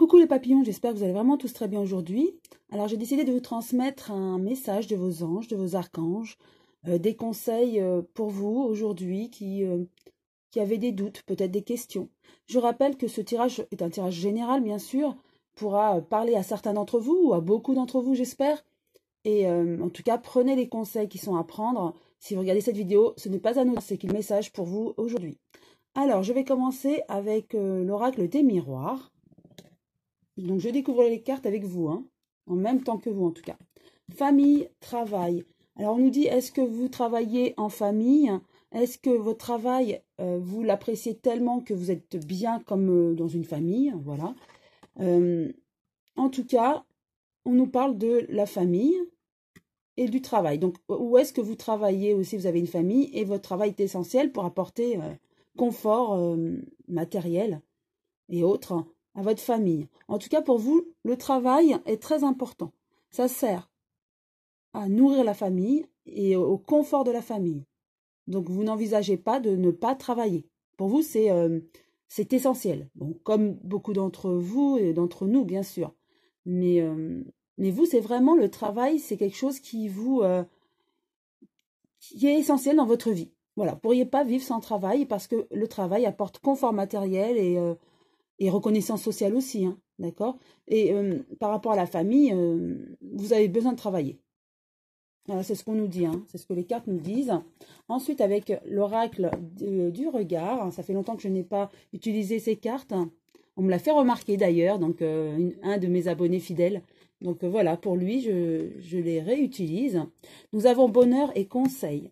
Coucou les papillons, j'espère que vous allez vraiment tous très bien aujourd'hui. Alors j'ai décidé de vous transmettre un message de vos anges, de vos archanges, des conseils pour vous aujourd'hui qui avaient des doutes, peut-être des questions. Je rappelle que ce tirage est un tirage général, bien sûr, pourra parler à certains d'entre vous, ou à beaucoup d'entre vous, j'espère. Et en tout cas, prenez les conseils qui sont à prendre. Si vous regardez cette vidéo, ce n'est pas à nous, c'est qu'un message pour vous aujourd'hui. Alors, je vais commencer avec l'oracle des miroirs. Donc, je découvre les cartes avec vous, hein, en même temps que vous en tout cas. Famille, travail. Alors, on nous dit, est-ce que vous travaillez en famille? Est-ce que votre travail, vous l'appréciez tellement que vous êtes bien comme dans une famille? Voilà. En tout cas, on nous parle de la famille et du travail. Donc, où est-ce que vous travaillez aussi? Vous avez une famille et votre travail est essentiel pour apporter confort matériel et autres à votre famille. En tout cas, pour vous, le travail est très important. Ça sert à nourrir la famille et au confort de la famille. Donc, vous n'envisagez pas de ne pas travailler. Pour vous, c'est essentiel. Bon, comme beaucoup d'entre vous et d'entre nous, bien sûr. Mais vous, c'est vraiment le travail, c'est quelque chose qui est essentiel dans votre vie. Voilà, vous ne pourriez pas vivre sans travail parce que le travail apporte confort matériel et reconnaissance sociale aussi, hein, d'accord? Et par rapport à la famille, vous avez besoin de travailler. Voilà, c'est ce qu'on nous dit, hein, c'est ce que les cartes nous disent. Ensuite, avec l'oracle du regard, hein, ça fait longtemps que je n'ai pas utilisé ces cartes. On me l'a fait remarquer d'ailleurs, donc un de mes abonnés fidèles. Donc voilà, pour lui, je les réutilise. Nous avons bonheur et conseil,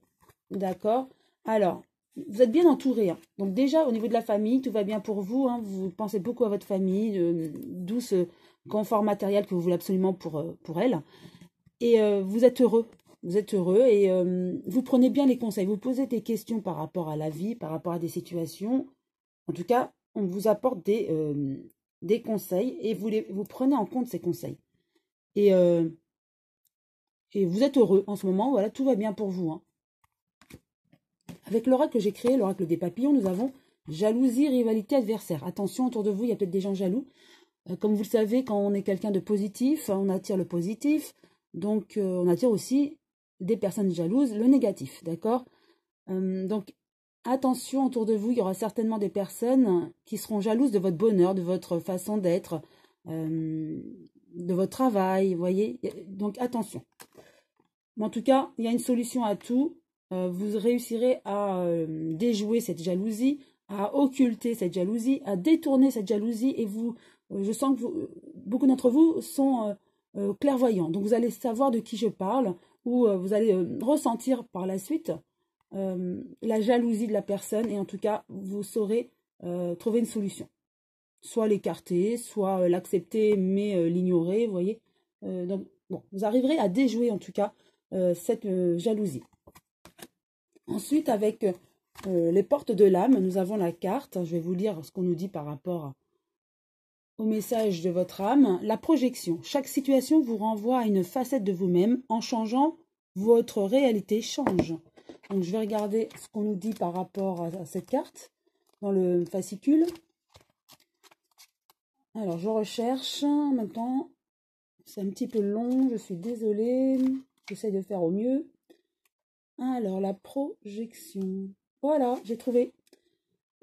d'accord? Alors, vous êtes bien entouré, hein. Donc déjà, au niveau de la famille, tout va bien pour vous, hein. Vous pensez beaucoup à votre famille, d'où ce confort matériel que vous voulez absolument pour elle. Et vous êtes heureux. Vous êtes heureux et vous prenez bien les conseils. Vous posez des questions par rapport à la vie, par rapport à des situations. En tout cas, on vous apporte des conseils et vous prenez en compte ces conseils. Et vous êtes heureux en ce moment. Voilà, tout va bien pour vous, hein. Avec l'oracle que j'ai créé, l'oracle des papillons, nous avons jalousie, rivalité, adversaire. Attention, autour de vous, il y a peut-être des gens jaloux. Comme vous le savez, quand on est quelqu'un de positif, on attire le positif. Donc, on attire aussi des personnes jalouses, le négatif, d'accord? Donc, attention, autour de vous, il y aura certainement des personnes qui seront jalouses de votre bonheur, de votre façon d'être, de votre travail, vous voyez? Donc, attention. Mais en tout cas, il y a une solution à tout. Vous réussirez à déjouer cette jalousie, à occulter cette jalousie, à détourner cette jalousie. Et vous, je sens que beaucoup d'entre vous sont clairvoyants. Donc, vous allez savoir de qui je parle ou vous allez ressentir par la suite la jalousie de la personne. Et en tout cas, vous saurez trouver une solution. Soit l'écarter, soit l'accepter, mais l'ignorer, vous voyez. Donc, bon, vous arriverez à déjouer en tout cas cette jalousie. Ensuite, avec les portes de l'âme, nous avons la carte. Je vais vous lire ce qu'on nous dit par rapport au message de votre âme. La projection. Chaque situation vous renvoie à une facette de vous-même. En changeant, votre réalité change. Donc, je vais regarder ce qu'on nous dit par rapport à cette carte dans le fascicule. Alors, je recherche. En même temps, c'est un petit peu long. Je suis désolée. J'essaie de faire au mieux. Alors, la projection. Voilà, j'ai trouvé.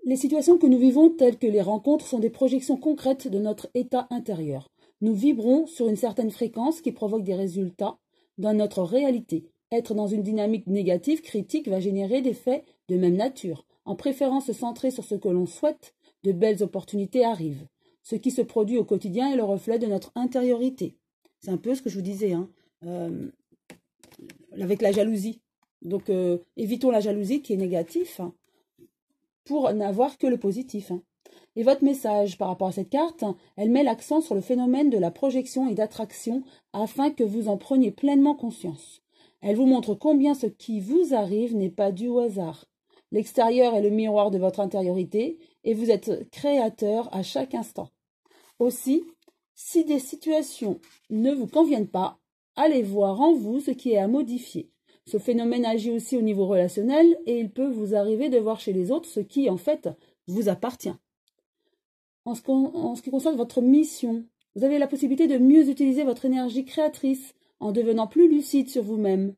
Les situations que nous vivons, telles que les rencontres, sont des projections concrètes de notre état intérieur. Nous vibrons sur une certaine fréquence qui provoque des résultats dans notre réalité. Être dans une dynamique négative, critique, va générer des faits de même nature. En préférant se centrer sur ce que l'on souhaite, de belles opportunités arrivent. Ce qui se produit au quotidien est le reflet de notre intériorité. C'est un peu ce que je vous disais, hein, avec la jalousie. Donc, évitons la jalousie qui est négative, hein, pour n'avoir que le positif, hein. Et votre message par rapport à cette carte, elle met l'accent sur le phénomène de la projection et d'attraction afin que vous en preniez pleinement conscience. Elle vous montre combien ce qui vous arrive n'est pas dû au hasard. L'extérieur est le miroir de votre intériorité et vous êtes créateur à chaque instant. Aussi, si des situations ne vous conviennent pas, allez voir en vous ce qui est à modifier. Ce phénomène agit aussi au niveau relationnel et il peut vous arriver de voir chez les autres ce qui, en fait, vous appartient. en ce qui concerne votre mission, vous avez la possibilité de mieux utiliser votre énergie créatrice en devenant plus lucide sur vous-même.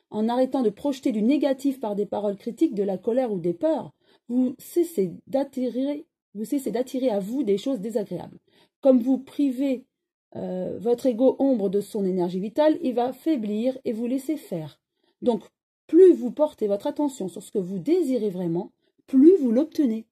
En arrêtant de projeter du négatif par des paroles critiques, de la colère ou des peurs, vous cessez d'attirer à vous des choses désagréables. Comme vous privez votre ego ombre de son énergie vitale, il va faiblir et vous laisser faire. Donc, plus vous portez votre attention sur ce que vous désirez vraiment, plus vous l'obtenez.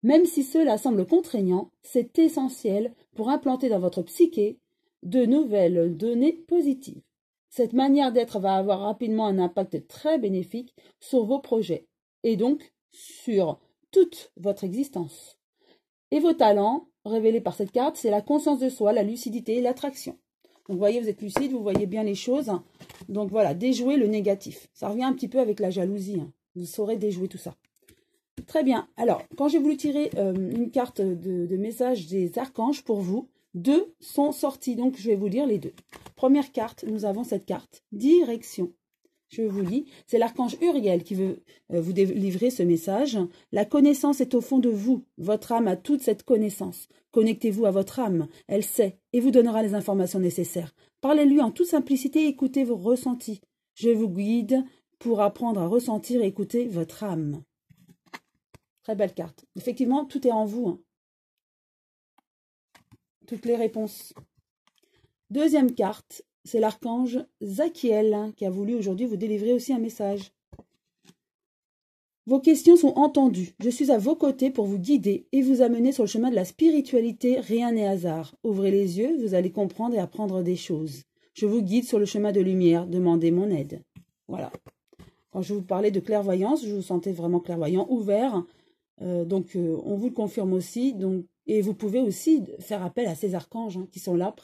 Même si cela semble contraignant, c'est essentiel pour implanter dans votre psyché de nouvelles données positives. Cette manière d'être va avoir rapidement un impact très bénéfique sur vos projets et donc sur toute votre existence. Et vos talents, révélés par cette carte, c'est la conscience de soi, la lucidité et l'attraction. Donc vous voyez, vous êtes lucide, vous voyez bien les choses. Donc voilà, déjouer le négatif. Ça revient un petit peu avec la jalousie. Vous saurez déjouer tout ça. Très bien. Alors, quand j'ai voulu tirer une carte de message des archanges pour vous, 2 sont sortis. Donc, je vais vous lire les 2. Première carte, nous avons cette carte. Direction. Je vous lis. C'est l'archange Uriel qui veut vous délivrer ce message. La connaissance est au fond de vous. Votre âme a toute cette connaissance. Connectez-vous à votre âme. Elle sait et vous donnera les informations nécessaires. Parlez-lui en toute simplicité et écoutez vos ressentis. Je vous guide pour apprendre à ressentir et écouter votre âme. Très belle carte. Effectivement, tout est en vous. Toutes les réponses. Deuxième carte, c'est l'archange Zachiel qui a voulu aujourd'hui vous délivrer aussi un message. Vos questions sont entendues. Je suis à vos côtés pour vous guider et vous amener sur le chemin de la spiritualité. Rien n'est hasard. Ouvrez les yeux, vous allez comprendre et apprendre des choses. Je vous guide sur le chemin de lumière. Demandez mon aide. Voilà. Quand je vous parlais de clairvoyance, je vous sentais vraiment clairvoyant, ouvert. On vous le confirme aussi. Et vous pouvez aussi faire appel à ces archanges qui sont là,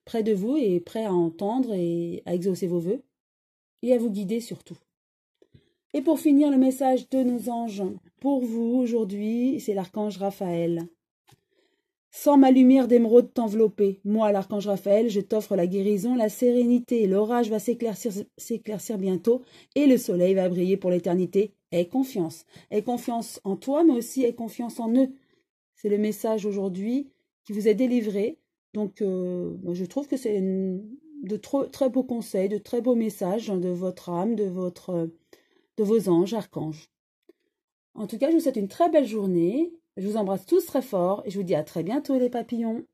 près de vous et prêts à entendre et à exaucer vos vœux et à vous guider surtout. Et pour finir, le message de nos anges pour vous aujourd'hui, c'est l'archange Raphaël. Sans ma lumière d'émeraude t'envelopper, moi, l'archange Raphaël, je t'offre la guérison, la sérénité. L'orage va s'éclaircir bientôt et le soleil va briller pour l'éternité. Aie confiance. Aie confiance en toi, mais aussi aie confiance en eux. C'est le message aujourd'hui qui vous est délivré. Donc, je trouve que c'est de très beaux conseils, de très beaux messages de votre âme, de vos anges, archanges. En tout cas, je vous souhaite une très belle journée. Je vous embrasse tous très fort et je vous dis à très bientôt les papillons.